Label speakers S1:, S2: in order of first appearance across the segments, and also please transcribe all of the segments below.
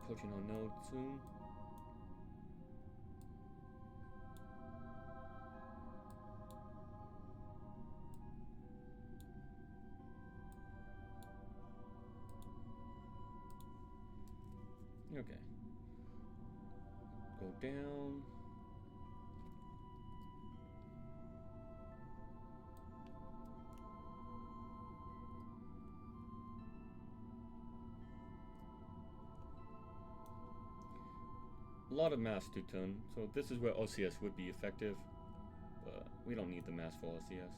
S1: approaching our node soon. Okay. Go down. A lot of mass to turn, so this is where OCS would be effective, but we don't need the mass for OCS.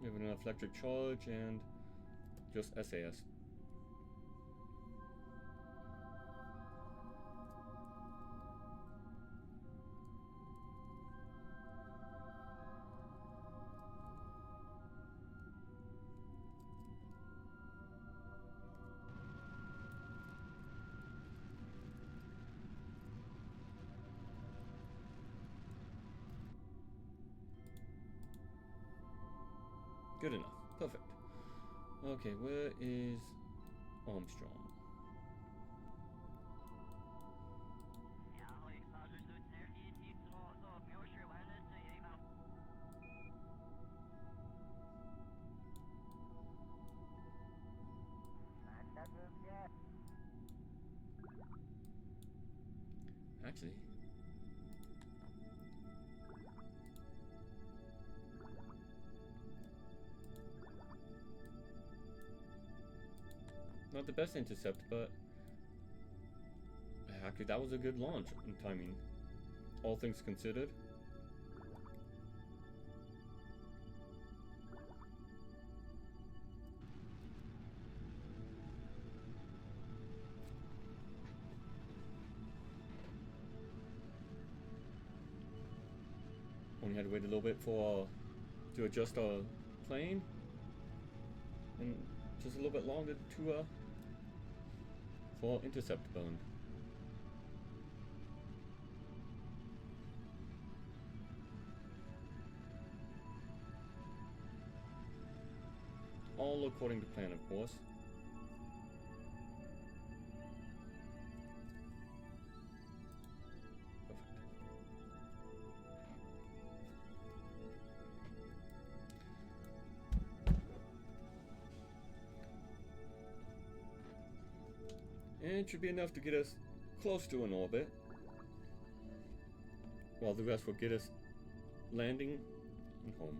S1: We have enough electric charge and just SAS. Good enough. Perfect. Okay, where is Armstrong? Actually, not the best intercept, but actually that was a good launch in timing, all things considered. Only had to wait a little bit for to adjust our plane, and just a little bit longer to for intercept burn. All according to plan, of course. And it should be enough to get us close to an orbit, while the rest will get us landing and home.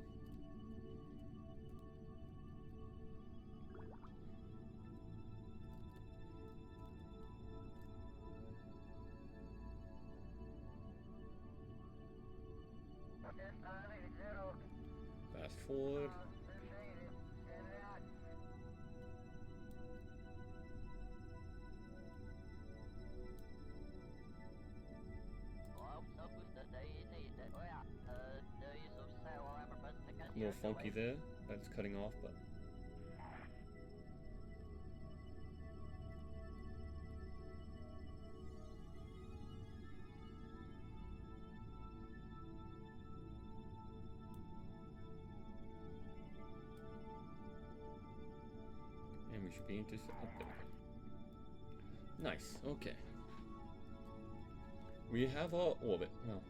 S1: Fast forward. A little funky there, that's cutting off, but and we should be into up there. Nice, okay. We have our orbit, well,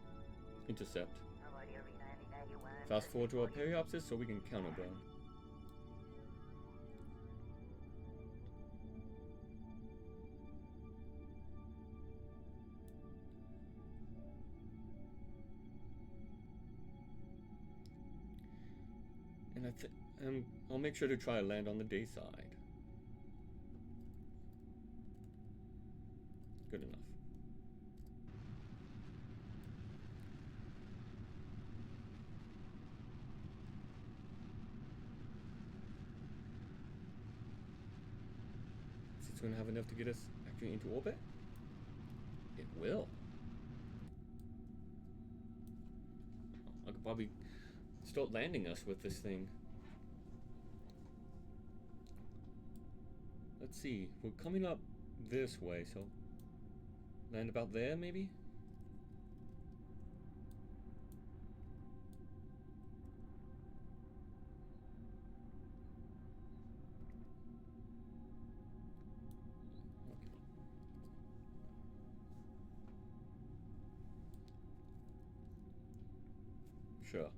S1: intercept. Fast forward to our periapsis so we can counter burn. And I'll make sure to try to land on the day side. Good enough. Is it going to have enough to get us actually into orbit? It will. I could probably start landing us with this thing. Let's see. We're coming up this way, so land about there, maybe? Sure.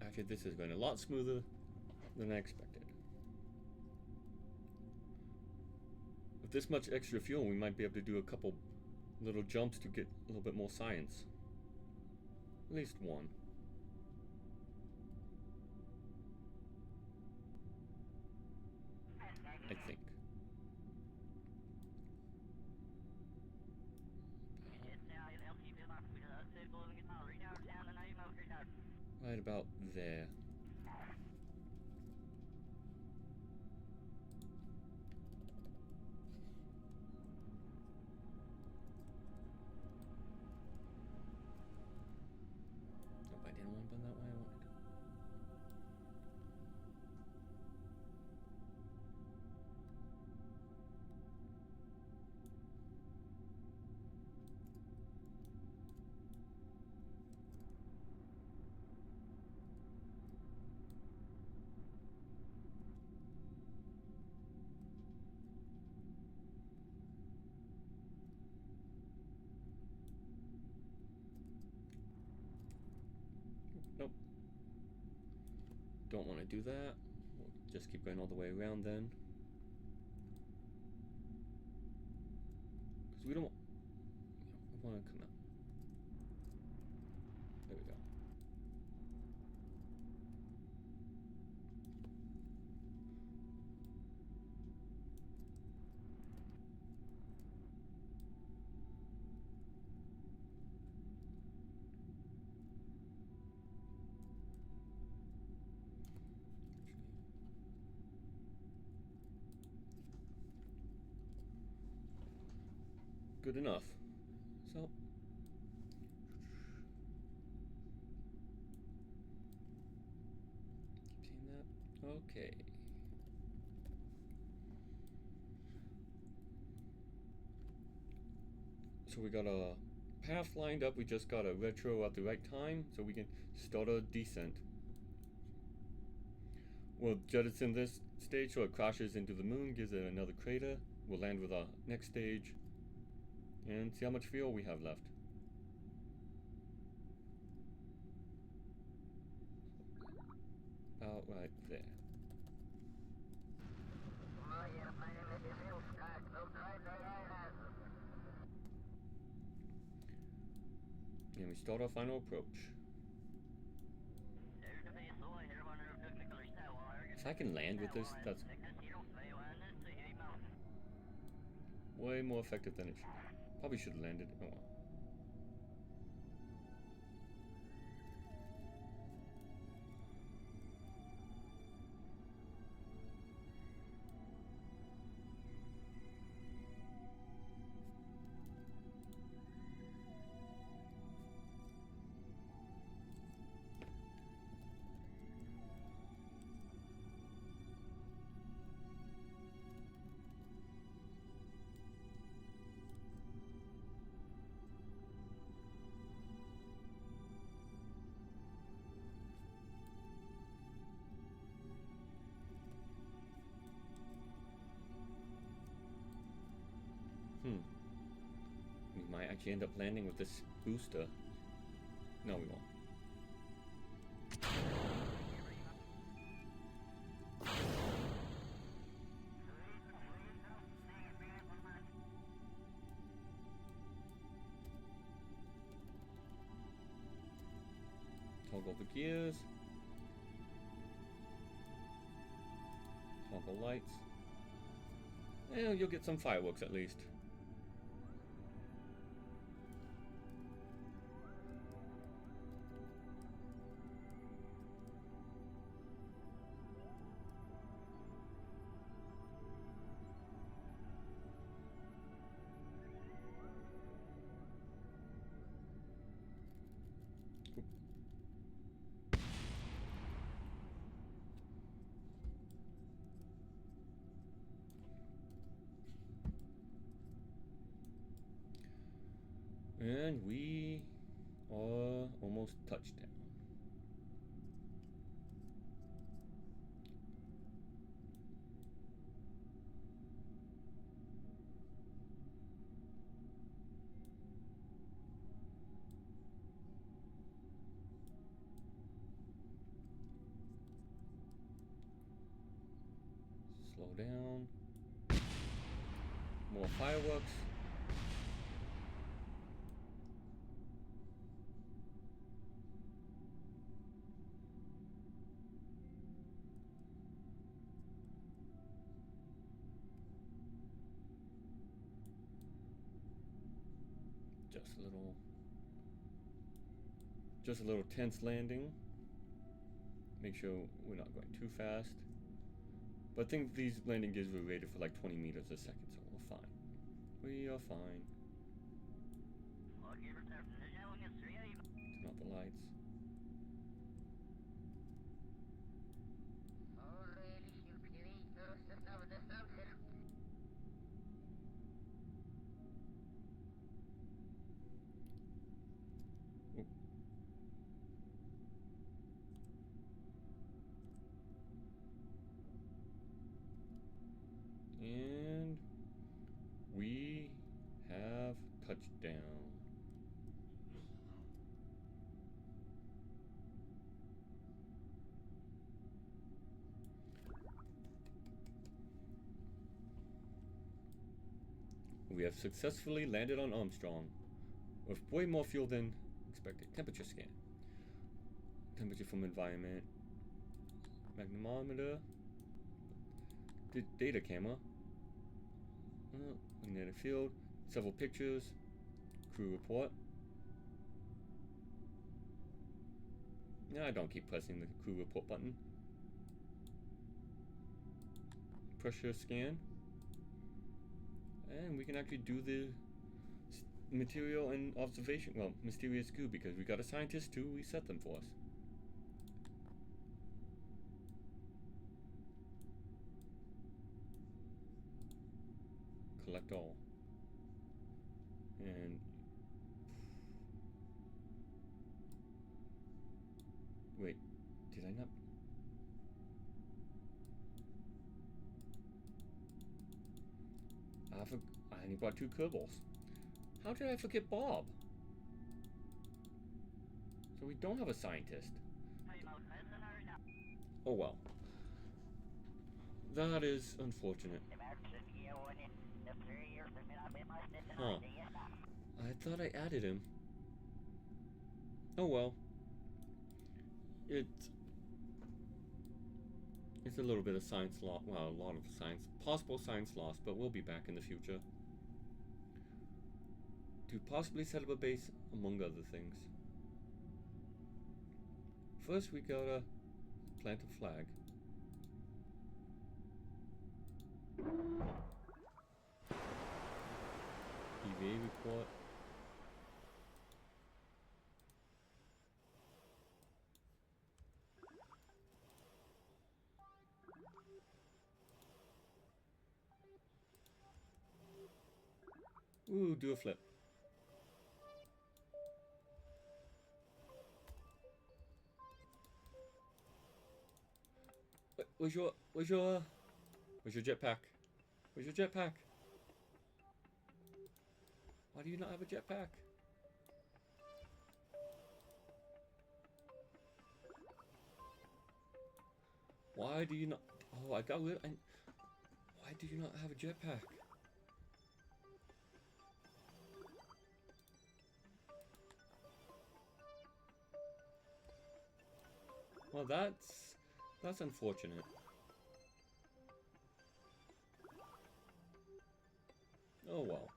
S1: Actually, this is going a lot smoother than I expected. With this much extra fuel, we might be able to do a couple little jumps to get a little bit more science. At least one. I think. Right about there. Nope, I didn't want to bend that way I wanted. Nope. Don't want to do that. We'll just keep going all the way around then. Because we don't we want to come out. There we go. Good enough. So keep seeing that. Okay. So we got a path lined up. We just got a retro at the right time, so we can start a descent. We'll jettison this stage so it crashes into the moon, gives it another crater. We'll land with our next stage and see how much fuel we have left. About right there. And we start our final approach. If I can land with this, that's way more effective than it should. Probably should have landed. Oh well. We might actually end up landing with this booster. No, we won't. Toggle the gears. Toggle lights. And you'll get some fireworks at least. And we are almost touchdown. Slow down. More fireworks. Just a little tense landing. Make sure we're not going too fast. But I think these landing gears were rated for like 20 meters a second, so we're fine. We are fine. Turn off the lights. Oop. And we have touchdown. We have successfully landed on Armstrong with way more fuel than expected. Temperature scan. Temperature from environment. Magnetometer. Data camera. Magnetic field. Several pictures. Crew report. No, I don't keep pressing the crew report button. Pressure scan. And we can actually do the material and observation. Well, mysterious goo, because we got a scientist to reset them for us. Collect all. And wait, did I not? I only brought 2 Kerbals. How did I forget Bob? So we don't have a scientist. Oh well. That is unfortunate. Huh. I thought I added him. Oh well. It's a little bit of science loss. Well, a lot of possible science loss, but we'll be back in the future. To possibly set up a base, among other things. First, we gotta plant a flag. EVA report. Ooh, do a flip. Where's your jetpack? Where's your jetpack? Why do you not have a jetpack? Why do you not? Oh, I got it. Why do you not have a jetpack? Well, that's unfortunate. Oh well.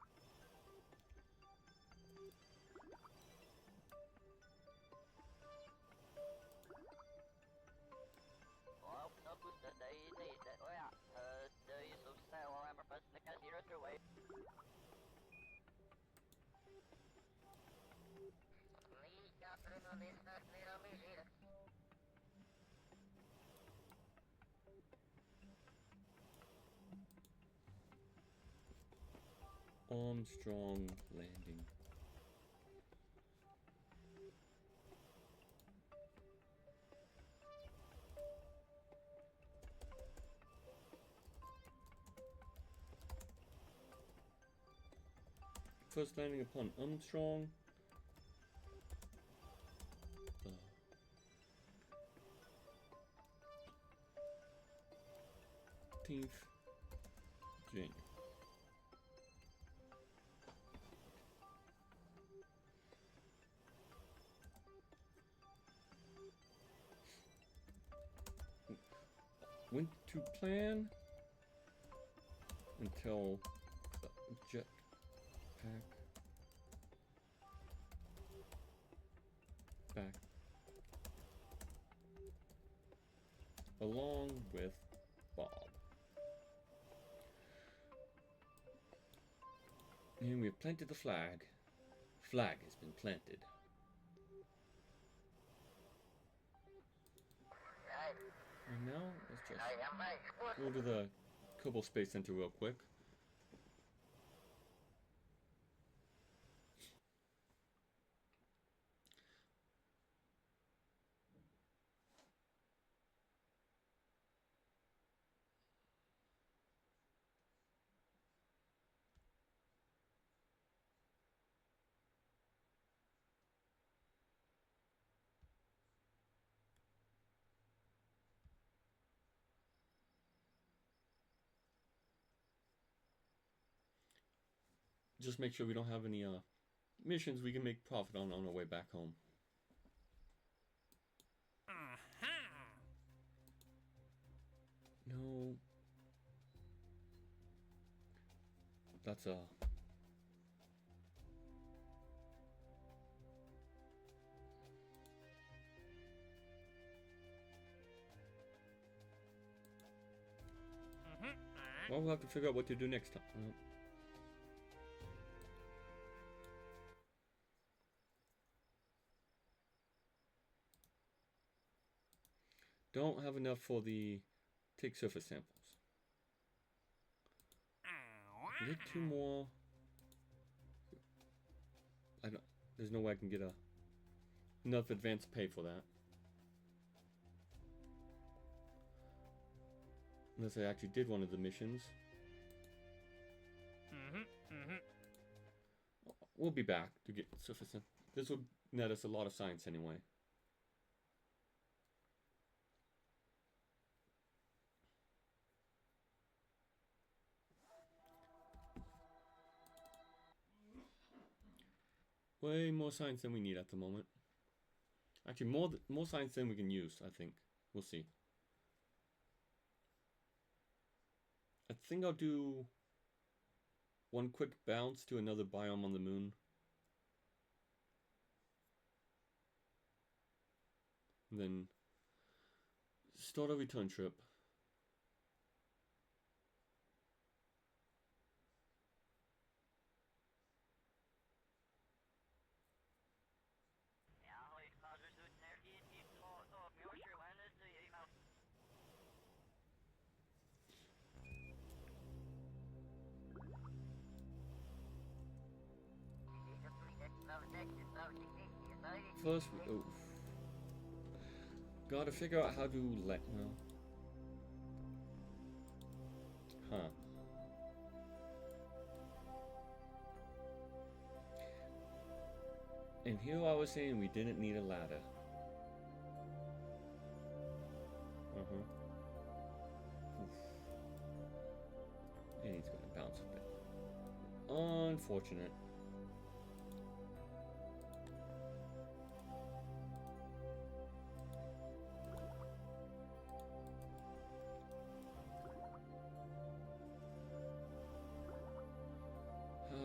S1: Armstrong landing. First landing upon Armstrong. 15th January. Went to plan until the jet pack back along with Bob. And we have planted the flag. Flag has been planted. And now let's just go to the Kerbal Space Center real quick. Just make sure we don't have any missions we can make profit on our way back home. No. That's well, we'll have to figure out what to do next time. Don't have enough for the take surface samples. Get 2 more. I don't. There's no way I can get enough advance pay for that. Unless I actually did one of the missions. We'll be back to get surface. This will net us a lot of science anyway. Way more science than we need at the moment. Actually, more science than we can use, I think. We'll see. I think I'll do one quick bounce to another biome on the moon. And then start a return trip. First, gotta figure out how to let. Well, huh. And here I was saying we didn't need a ladder. And he's gonna bounce a bit. Unfortunate.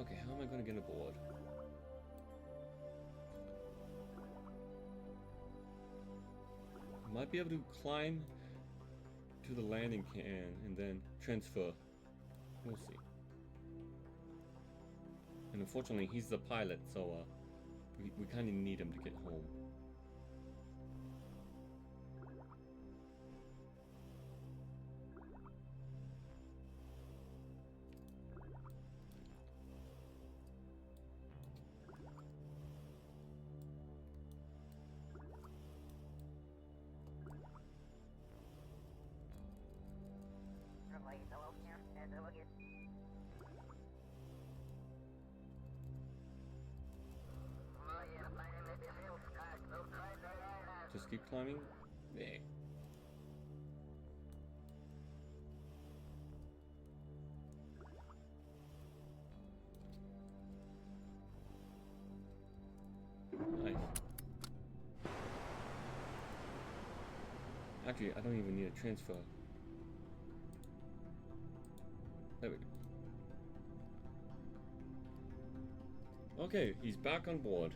S1: Okay, how am I gonna get aboard? Might be able to climb to the landing can and then transfer. We'll see. And unfortunately, he's the pilot, so we kind of need him to get home. Just keep climbing. Hey. Actually, I don't even need a transfer. There we go. Okay, he's back on board.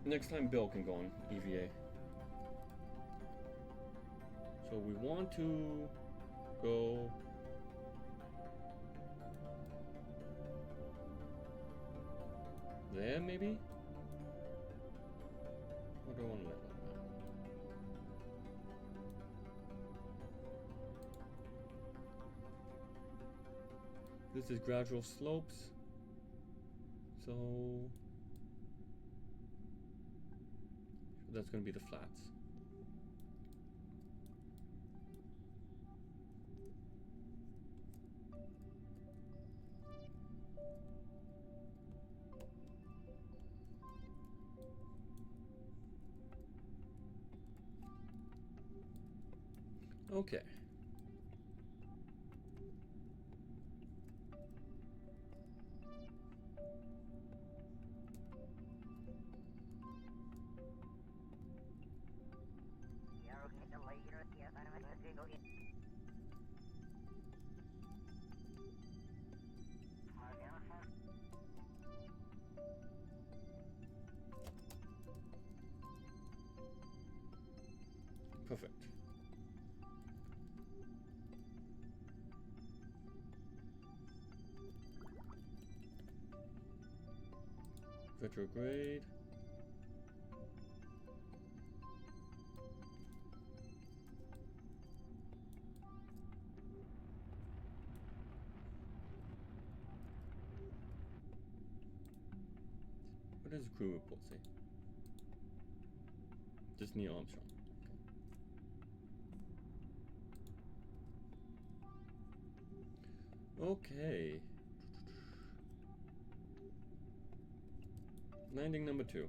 S1: Next time Bill can go on EVA. So we want to go... there, maybe? Or do I want to let that? This is gradual slopes. So that's going to be the flats. Okay. Perfect. Retrograde. What does the crew report say? Just Neil Armstrong. Okay. Landing number 2.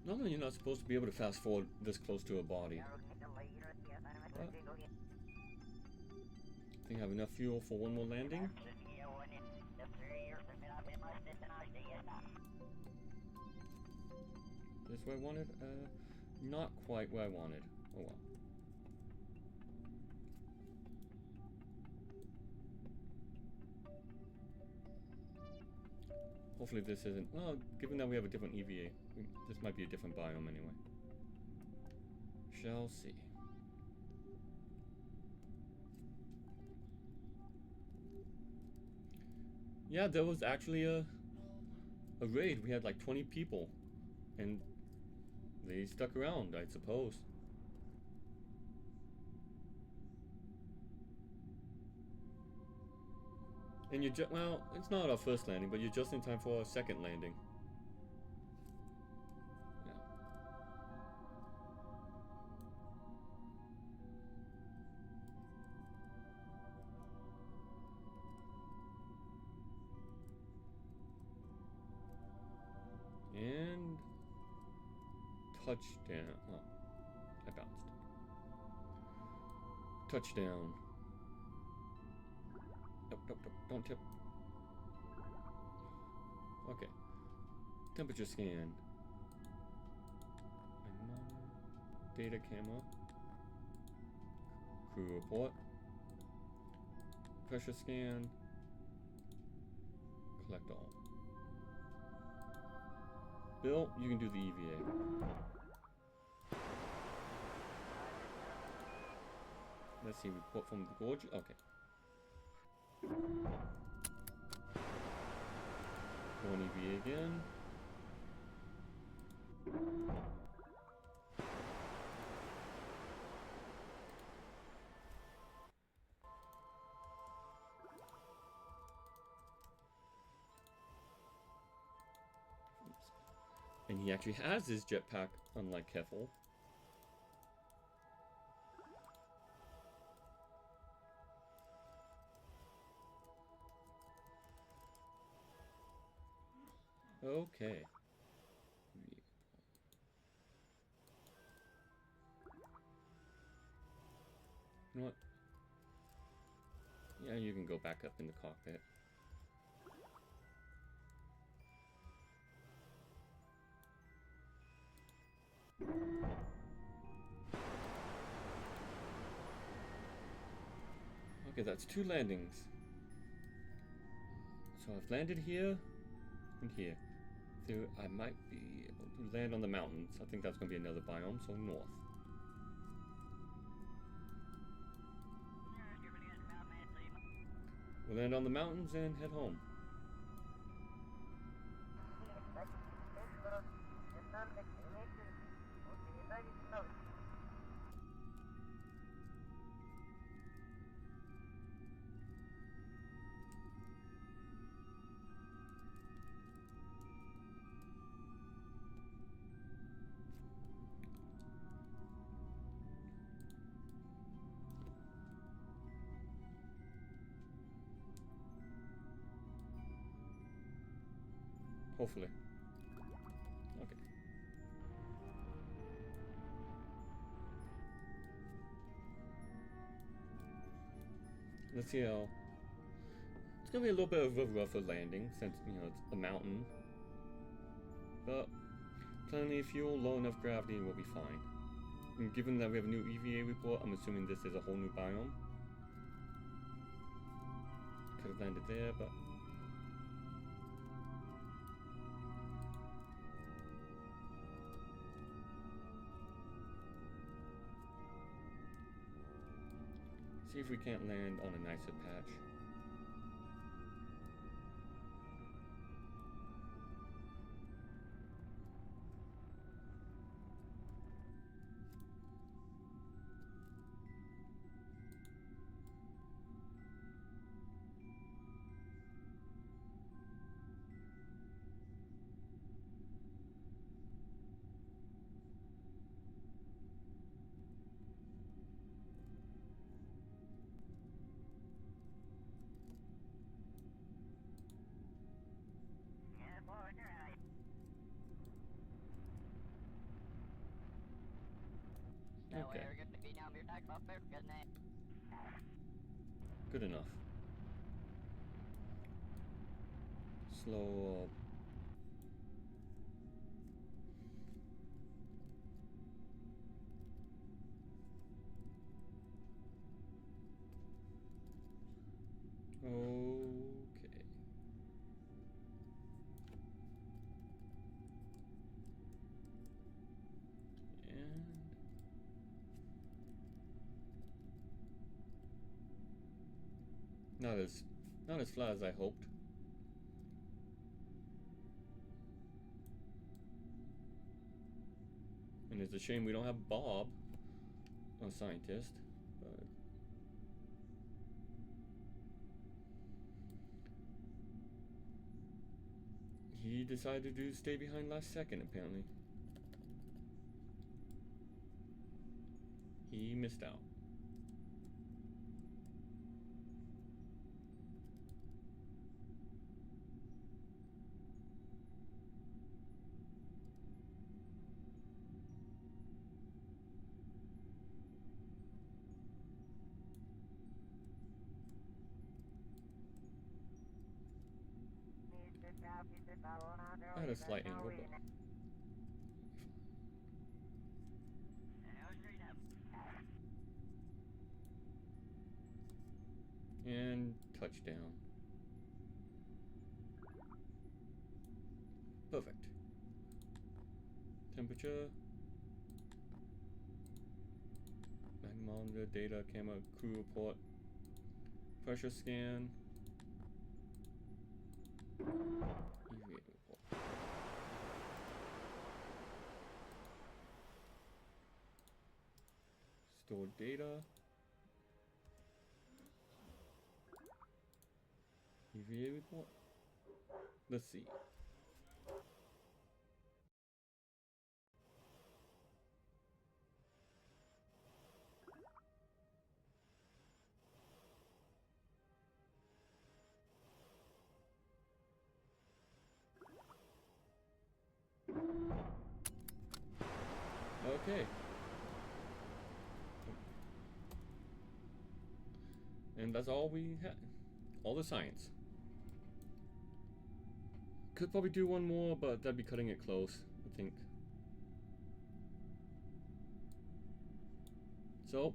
S1: Normally you're not supposed to be able to fast forward this close to a body. But I think I have enough fuel for one more landing. This where I wanted? Not quite where I wanted. Oh well. Hopefully this isn't... well, given that we have a different EVA, this might be a different biome anyway. Shall see. Yeah, there was actually a raid. We had like 20 people. And they stuck around, I suppose. And you're just... well, it's not our first landing, but you're just in time for our second landing. Yeah. And... touchdown. Oh, I bounced. Touchdown. Nope, nope, nope, don't tip. Okay. Temperature scan. Data camera. Crew report. Pressure scan. Collect all. Bill, you can do the EVA. Let's see, report from the gorge. Okay. One EVA again. And he actually has his jetpack, unlike Keffel. Okay. You know what? Yeah, you can go back up in the cockpit. Okay, that's 2 landings. So I've landed here and here. So I might be able to land on the mountains. I think that's going to be another biome, so north. We'll land on the mountains and head home. Hopefully. Okay. Let's see how... It's gonna be a little bit of a rougher landing since, you know, it's a mountain. But plenty of fuel, low enough gravity, we'll be fine. And given that we have a new EVA report, I'm assuming this is a whole new biome. Could have landed there, but... See if we can't land on a nicer patch. Okay. Good enough. Slow up. Okay. And not as flat as I hoped. And it's a shame we don't have Bob, a scientist, but he decided to stay behind last second, apparently. He missed out. I had a slight angle, but... And touchdown. Perfect. Temperature. Magnemometer, data, camera, crew report. Pressure scan. EVA report. Store data. EVA report. Let's see. Okay. And that's all we had. All the science. Could probably do one more, but that'd be cutting it close, I think. So,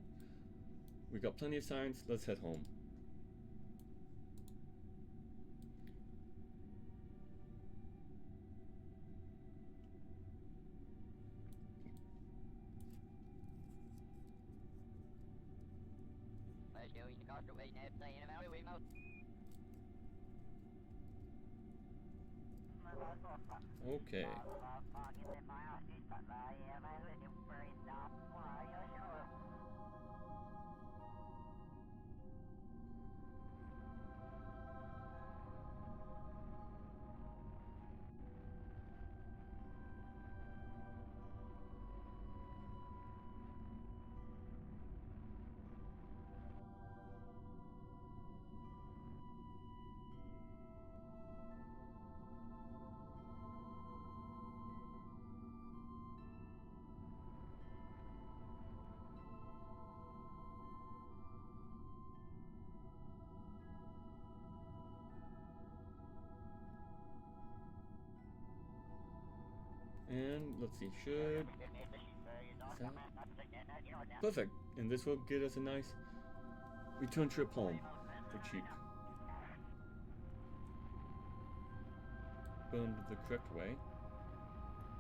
S1: we got plenty of science. Let's head home. Okay. And let's see, should... Perfect. And this will get us a nice return trip home for cheap. Burned the correct way.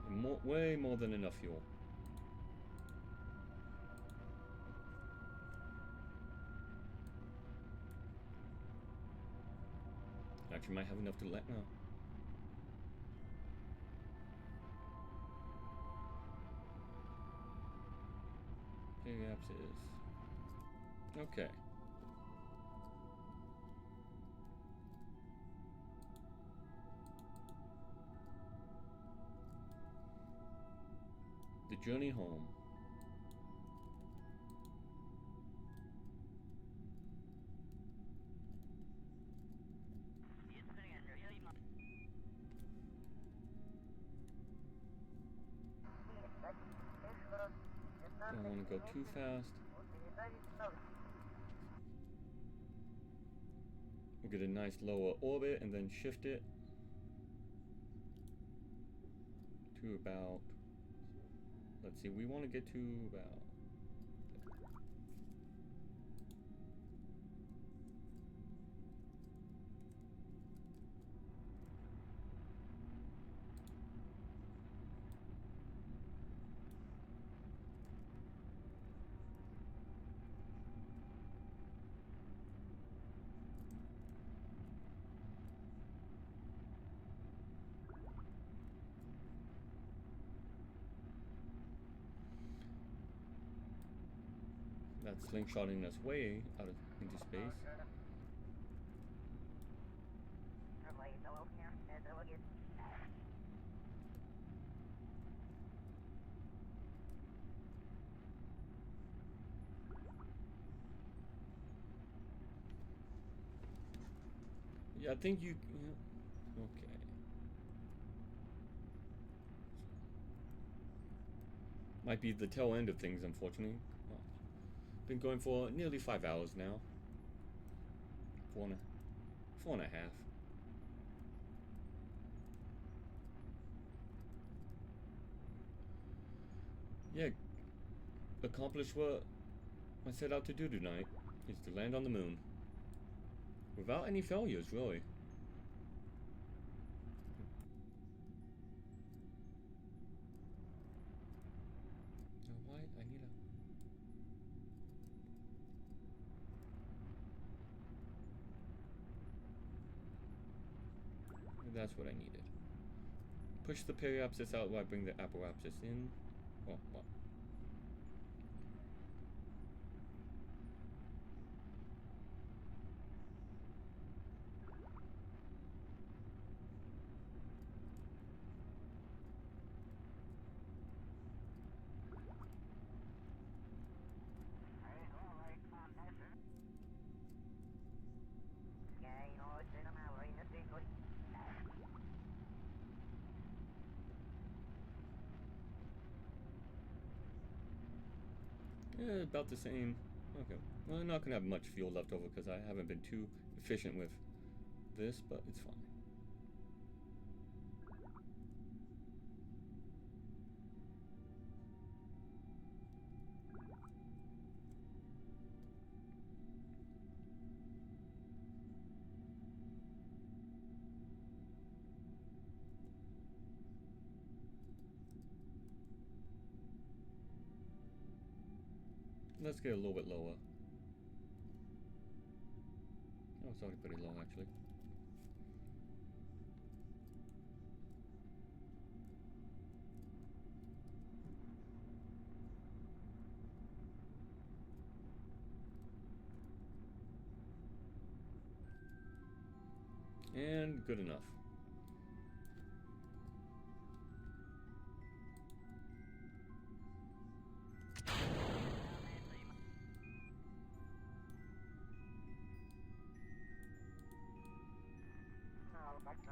S1: And way more than enough fuel. Actually might have enough to let now. Perhaps it is. Okay. The journey home. Don't want to go too fast. We'll get a nice lower orbit and then shift it to about, let's see, we want to get to about, that's slingshotting us way out of into space. Yeah, I think you. Yeah, okay. Might be the tail end of things, unfortunately. Well, been going for nearly 5 hours now. 4.5. Yeah, accomplish what I set out to do tonight, is to land on the moon. Without any failures, really. Why? I need a... That's what I needed. Push the periapsis out while I bring the apoapsis in. Oh, what? Yeah, about the same. Okay. Well, I'm not gonna have much fuel left over because I haven't been too efficient with this, but it's fine. Let's get a little bit lower. Oh, it's already pretty low, actually. And good enough.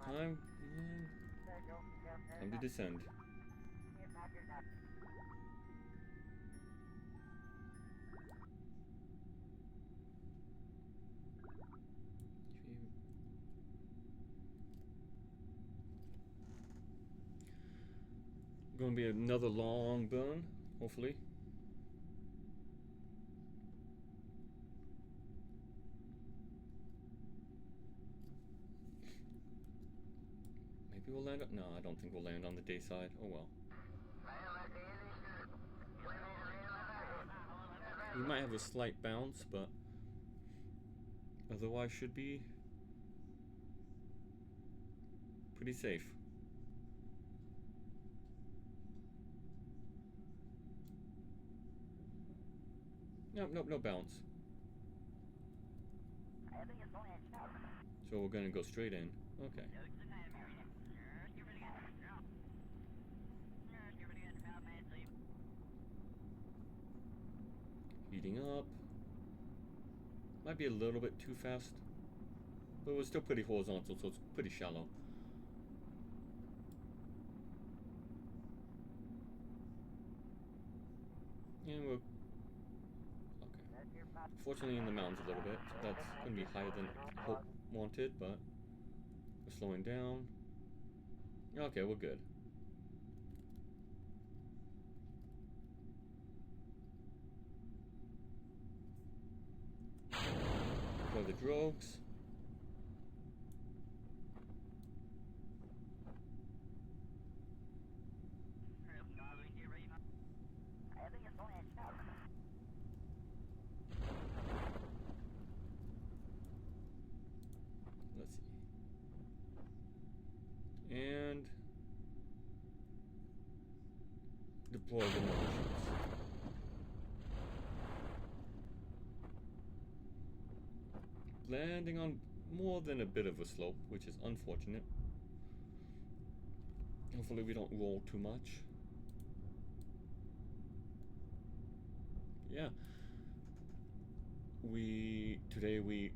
S1: Time, time to descend. Going to be another long burn, hopefully. Maybe we'll land up. No, I don't think we'll land on the day side. Oh well. We might have a slight bounce, but otherwise should be pretty safe. Nope, nope, no bounce. So we're gonna go straight in. Okay. Heating up. Might be a little bit too fast. But we're still pretty horizontal, so it's pretty shallow. And we're... okay. Fortunately in the mountains a little bit. So that's going to be higher than hope wanted, but we're slowing down. Okay, we're good. For the drogues. Let's see. And deploy the demolitions. Landing on more than a bit of a slope, which is unfortunate. Hopefully we don't roll too much. Yeah. Today we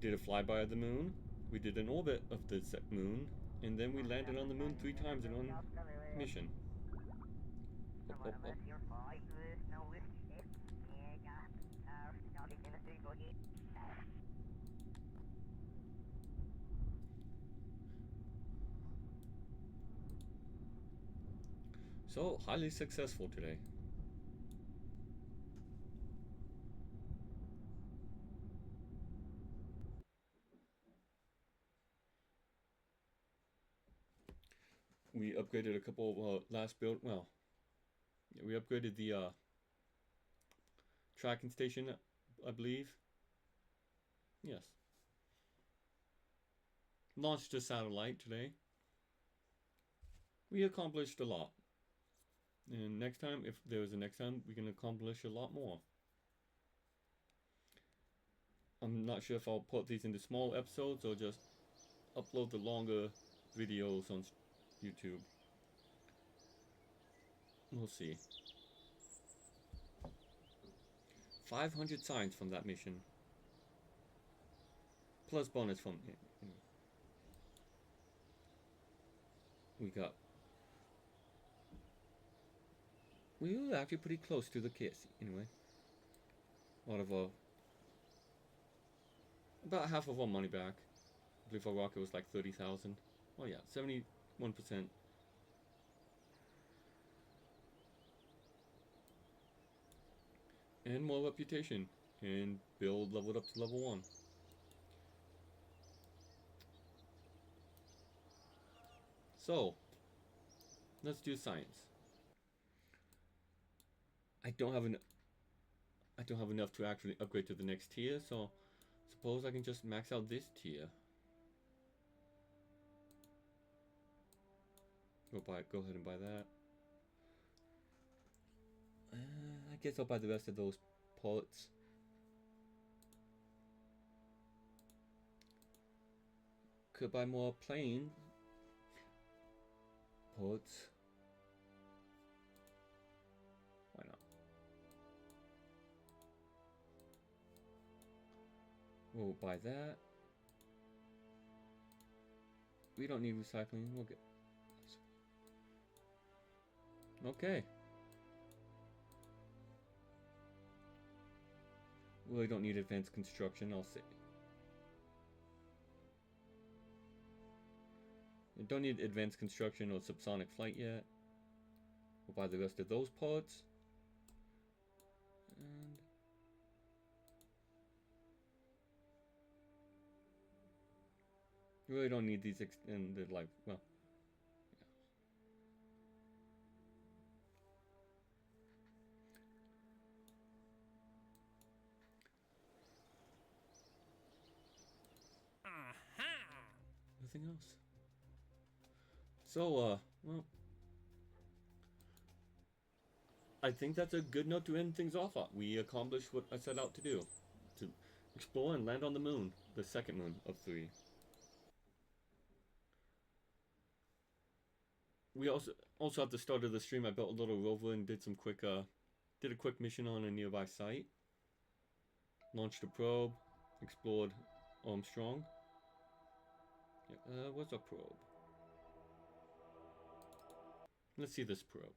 S1: did a flyby of the moon. We did an orbit of the moon, and then we landed on the moon 3 times in one mission. Up, up, up. So, highly successful today. We upgraded a couple last build. Well, yeah, we upgraded the tracking station, I believe. Yes. Launched a satellite today. We accomplished a lot. And next time, if there is a next time, we can accomplish a lot more. I'm not sure if I'll put these into small episodes or just upload the longer videos on YouTube. We'll see. 500 signs from that mission. Plus bonus from... we got... we were actually pretty close to the kiss, anyway. out of about half of our money back. I believe our rocket was like 30,000. Oh yeah, 71%. And more reputation. And build leveled up to level 1. So, let's do science. I don't have enough to actually upgrade to the next tier, so suppose I can just max out this tier. Go ahead and buy that. I guess I'll buy the rest of those parts. Could buy more plane parts. Why not? We'll buy that. We don't need recycling. We'll get. Okay. Really don't need advanced construction, I'll say. You don't need advanced construction or subsonic flight yet. We'll buy the rest of those parts. And you really don't need these extended life. Well, yeah. Nothing else. So, well, I think that's a good note to end things off on. We accomplished what I set out to do. To explore and land on the moon. The second moon of 3. We also at the start of the stream I built a little rover and did a quick mission on a nearby site. Launched a probe, explored Armstrong. Yeah, what's a probe? Let's see this probe.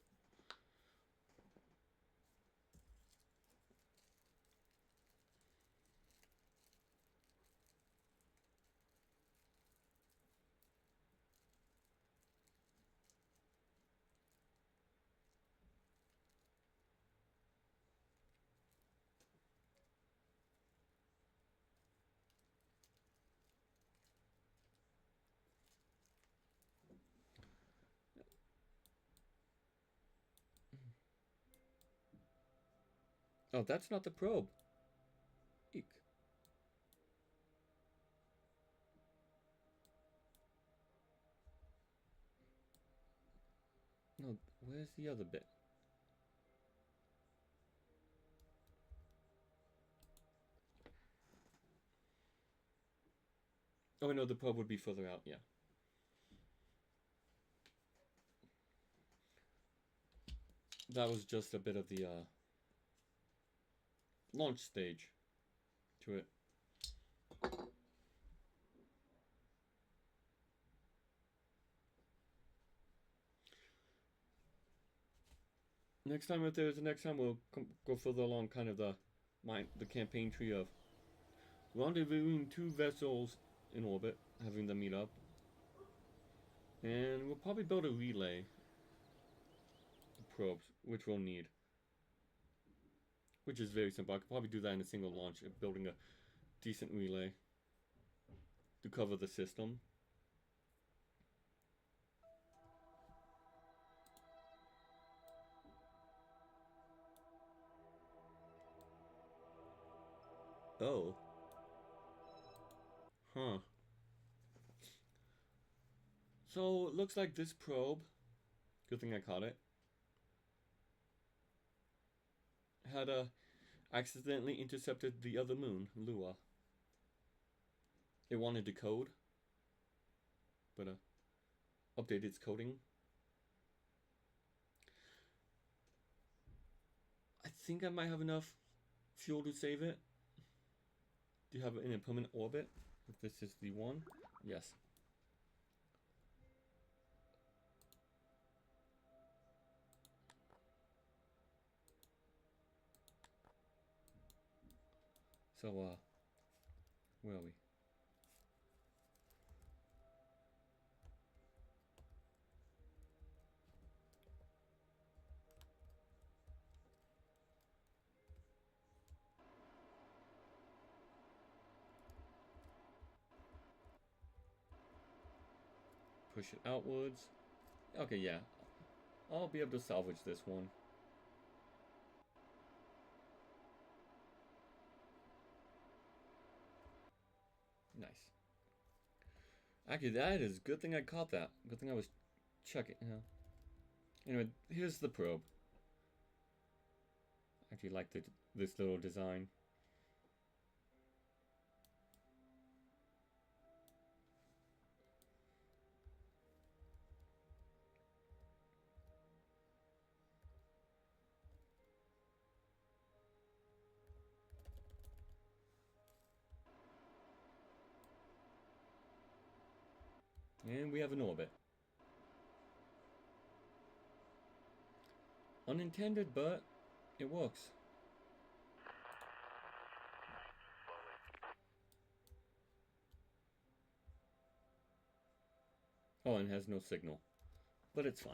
S1: Oh, that's not the probe. Eek. No, where's the other bit? Oh, I know the probe would be further out, yeah. That was just a bit of the launch stage to it. Next time, if there's a next time, we'll go further along kind of the campaign tree of rendezvousing 2 vessels in orbit, having them meet up. And we'll probably build a relay probes, which we'll need. Which is very simple. I could probably do that in a single launch, building a decent relay to cover the system. Oh. Huh. So, it looks like this probe, good thing I caught it, had accidentally intercepted the other moon, Lua. It wanted to code, but updated its coding. I think I might have enough fuel to save it. Do you have it in a permanent orbit? If this is the one? Yes. So, where are we? Push it outwards. Okay, yeah. I'll be able to salvage this one. Nice. Actually, that is good thing I caught that. Good thing I was checking. Anyway, here's the probe. I actually like this little design. And we have an orbit. Unintended, but it works. Oh, and has no signal. But it's fine.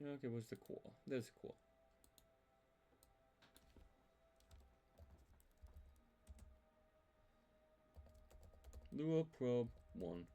S1: Okay, where's the core? There's the core. Lure probe 1.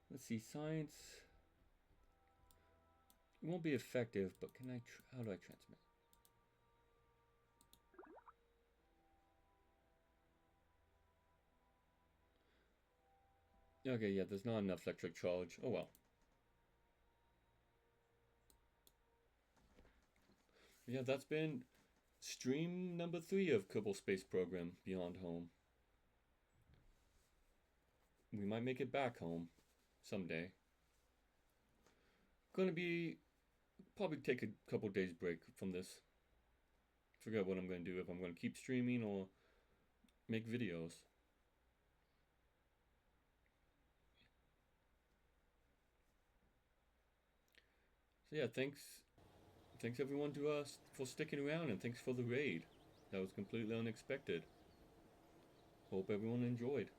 S1: Let's see, science. It won't be effective, but can I? How do I transmit? Okay, yeah, there's not enough electric charge. Oh well. Yeah, that's been stream number 3 of Kerbal Space Program Beyond Home. We might make it back home someday. Gonna be probably take a couple days break from this. Figure out what I'm gonna do, if I'm gonna keep streaming or make videos. So yeah, thanks everyone to us for sticking around, and thanks for the raid. That was completely unexpected. Hope everyone enjoyed.